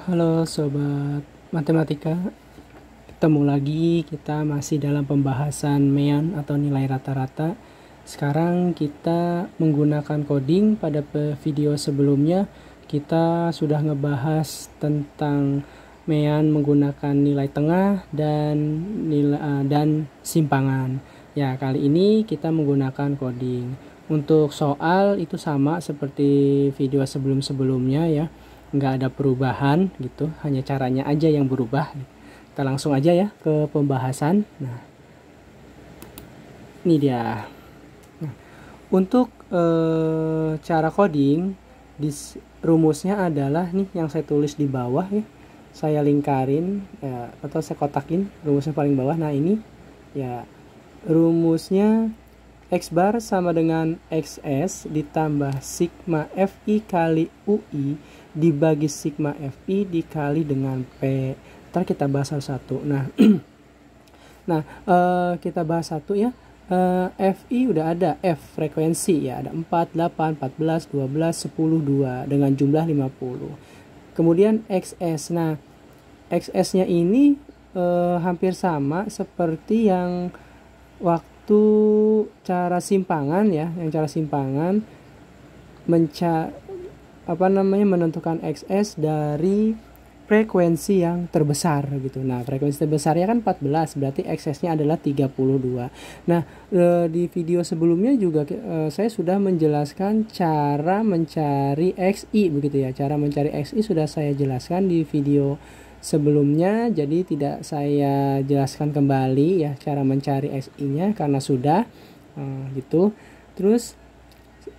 Halo sobat matematika, ketemu lagi kita masih dalam pembahasan MEAN atau nilai rata-rata. Sekarang kita menggunakan coding. Pada video sebelumnya kita sudah ngebahas tentang MEAN menggunakan nilai tengah dan simpangan. Ya, kali ini kita menggunakan coding. Untuk soal itu sama seperti video sebelum-sebelumnya ya. Nggak ada perubahan gitu, hanya caranya aja yang berubah. Kita langsung aja ya ke pembahasan. Nah, ini dia. Nah, untuk cara coding, rumusnya adalah nih yang saya tulis di bawah ya. Saya lingkarin ya, atau saya kotakin rumusnya paling bawah. Nah ini ya rumusnya X bar sama dengan XS ditambah sigma FI kali UI dibagi sigma FI dikali dengan P. Ntar kita bahas satu-satu. Kita bahas satu ya. FI udah ada, F frekuensi ya, ada 4, 8, 14, 12, 10, 2 dengan jumlah 50. Kemudian XS. Nah, XS-nya ini hampir sama seperti yang waktu cara simpangan ya, yang cara simpangan menentukan XS dari frekuensi yang terbesar gitu. Nah, frekuensi terbesarnya kan 14, berarti XS-nya adalah 32. Nah, di video sebelumnya juga saya sudah menjelaskan cara mencari XI begitu ya. Cara mencari XI sudah saya jelaskan di video sebelumnya, jadi tidak saya jelaskan kembali ya cara mencari XI-nya karena sudah gitu. Terus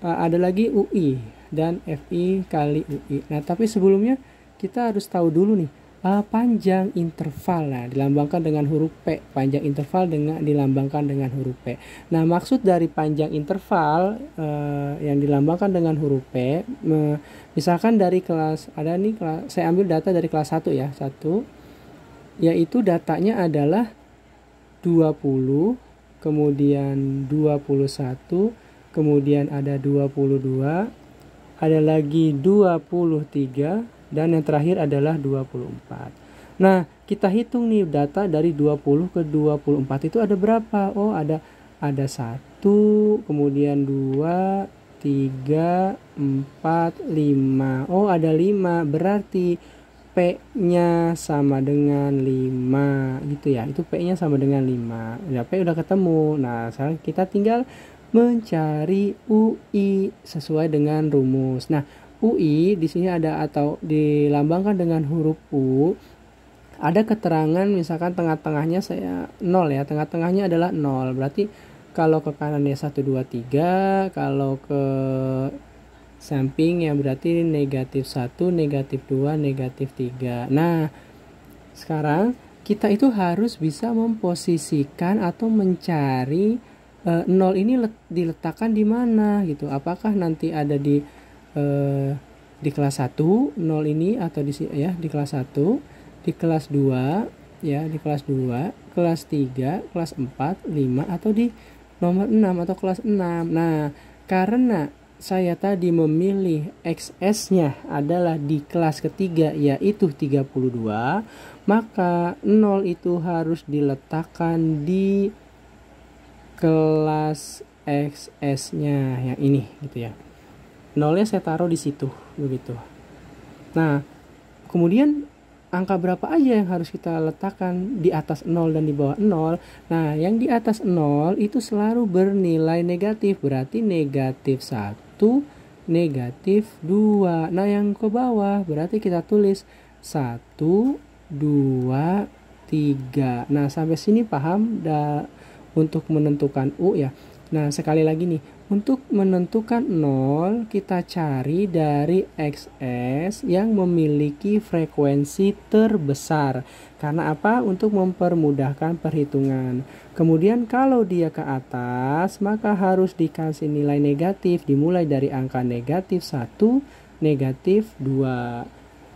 ada lagi UI dan FI kali UI. Nah, tapi sebelumnya kita harus tahu dulu nih panjang interval. Nah, dilambangkan dengan huruf P. Panjang interval dilambangkan dengan huruf P. Nah, maksud dari panjang interval yang dilambangkan dengan huruf P, misalkan dari kelas ada nih, saya ambil data dari kelas 1 ya, 1, yaitu datanya adalah 20, kemudian 21, kemudian ada 22, ada lagi 23, dan yang terakhir adalah 24. Nah, kita hitung nih data dari 20 ke 24 itu ada berapa? Oh, ada 1, kemudian 2, 3, 4, 5. Oh, ada 5. Berarti P-nya sama dengan 5 gitu ya. Itu P-nya sama dengan 5. Ya, P udah ketemu. Nah, sekarang kita tinggal mencari UI sesuai dengan rumus. Nah, UI di sini ada atau dilambangkan dengan huruf U. Ada keterangan misalkan tengah-tengahnya saya 0 ya. Tengah-tengahnya adalah 0. Berarti kalau ke kanannya 1, 2, 3. Kalau ke samping ya berarti negatif 1, negatif 2, negatif 3. Nah, sekarang kita itu harus bisa memposisikan atau mencari 0 ini diletakkan di mana gitu. Apakah nanti ada di kelas 1 0 ini atau di kelas 1, di kelas 2 ya, di kelas 2, kelas 3, kelas 4, 5 atau di nomor 6 atau kelas 6. Nah, karena saya tadi memilih XS-nya adalah di kelas ketiga yaitu 32, maka 0 itu harus diletakkan di kelas XS-nya yang ini gitu ya. 0-nya saya taruh di situ begitu. Nah, kemudian angka berapa aja yang harus kita letakkan di atas 0 dan di bawah 0? Nah, yang di atas 0 itu selalu bernilai negatif, berarti negatif 1, negatif 2. Nah, yang ke bawah berarti kita tulis 1, 2, 3. Nah, sampai sini paham untuk menentukan U ya. Nah, sekali lagi nih, untuk menentukan 0 kita cari dari XS yang memiliki frekuensi terbesar. Karena apa? Untuk mempermudahkan perhitungan. Kemudian kalau dia ke atas maka harus dikasih nilai negatif, dimulai dari angka negatif 1, negatif 2.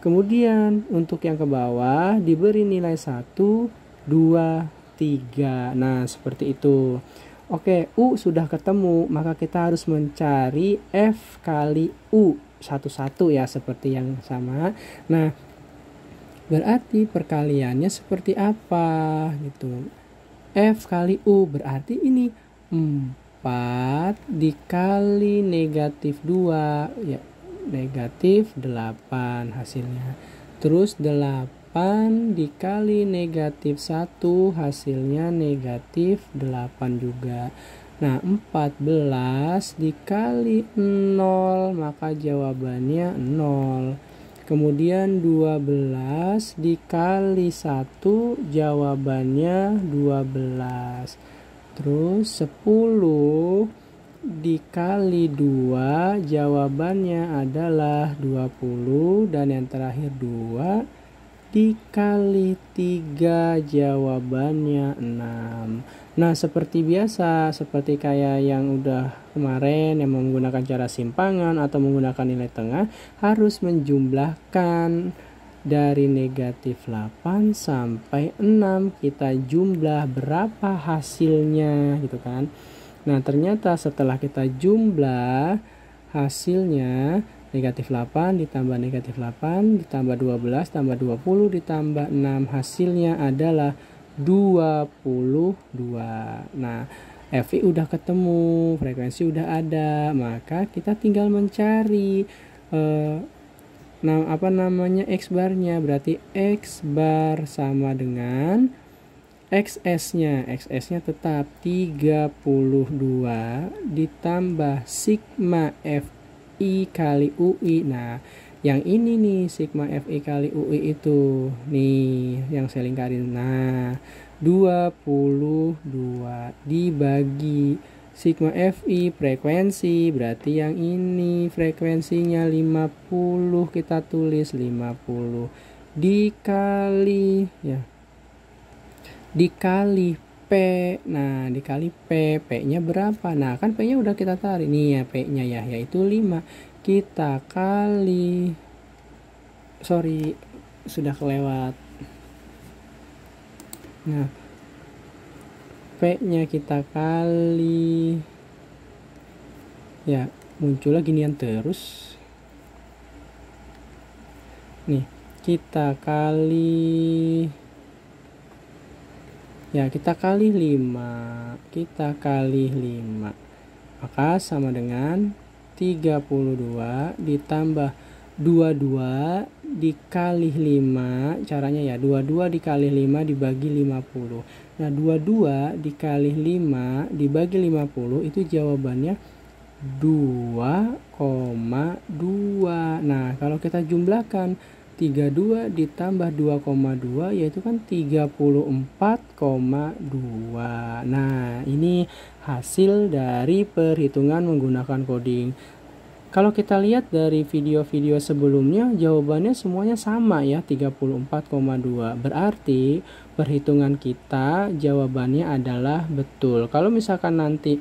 Kemudian untuk yang ke bawah diberi nilai 1, 2, 3. Nah, seperti itu. Oke, U sudah ketemu, maka kita harus mencari F kali U satu-satu ya, seperti yang sama. Nah, Berarti perkaliannya seperti apa gitu. F kali U berarti ini 4 dikali negatif 2 ya, negatif 8 hasilnya. Terus 8 dikali negatif 1 hasilnya negatif 8 juga. Nah 14 dikali 0 maka jawabannya 0. Kemudian 12 dikali 1 jawabannya 12. Terus 10 dikali 2 jawabannya adalah 20. Dan yang terakhir 2 dikali 3 jawabannya 6. Nah seperti biasa, seperti kayak yang udah kemarin yang menggunakan cara simpangan atau menggunakan nilai tengah, harus menjumlahkan dari negatif 8 sampai 6. Kita jumlah berapa hasilnya gitu kan. Nah ternyata setelah kita jumlah hasilnya, negatif 8 ditambah negatif 8 ditambah 12 tambah 20 ditambah 6 hasilnya adalah 22. Nah FI udah ketemu, frekuensi udah ada, maka kita tinggal mencari X barnya. Berarti X bar sama dengan XS-nya tetap 32 ditambah sigma FI kali UI. Nah yang ini nih sigma FI kali UI itu nih yang saya lingkarin. Nah 22 dibagi sigma FI frekuensi, berarti yang ini frekuensinya 50, kita tulis 50 dikali P. Nah dikali P nya berapa? Nah kan P nya udah kita tarik nih ya, P nya ya yaitu 5. Kita kali, sudah kelewat. Nah P nya kita kali, ya muncullah ginian terus nih, kita kali 5, maka sama dengan 32 ditambah 22 dikali 5. Caranya ya 22 dikali 5 dibagi 50. Nah 22 dikali 5 dibagi 50 itu jawabannya 2,2. Nah kalau kita jumlahkan 32 ditambah 2,2 yaitu kan 34,2. Nah ini hasil dari perhitungan menggunakan coding. Kalau kita lihat dari video-video sebelumnya, jawabannya semuanya sama ya, 34,2. Berarti perhitungan kita jawabannya adalah betul. Kalau misalkan nanti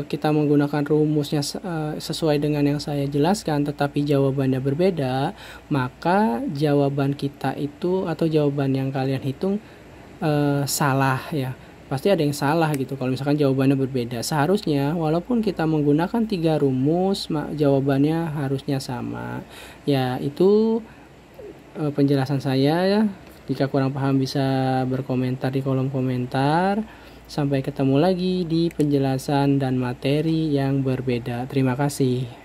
kita menggunakan rumusnya sesuai dengan yang saya jelaskan tetapi jawabannya berbeda, maka jawaban kita itu atau jawaban yang kalian hitung salah ya. Pasti ada yang salah gitu kalau misalkan jawabannya berbeda. Seharusnya walaupun kita menggunakan 3 rumus, jawabannya harusnya sama. Ya, itu penjelasan saya ya. Jika kurang paham bisa berkomentar di kolom komentar. Sampai ketemu lagi di penjelasan dan materi yang berbeda. Terima kasih.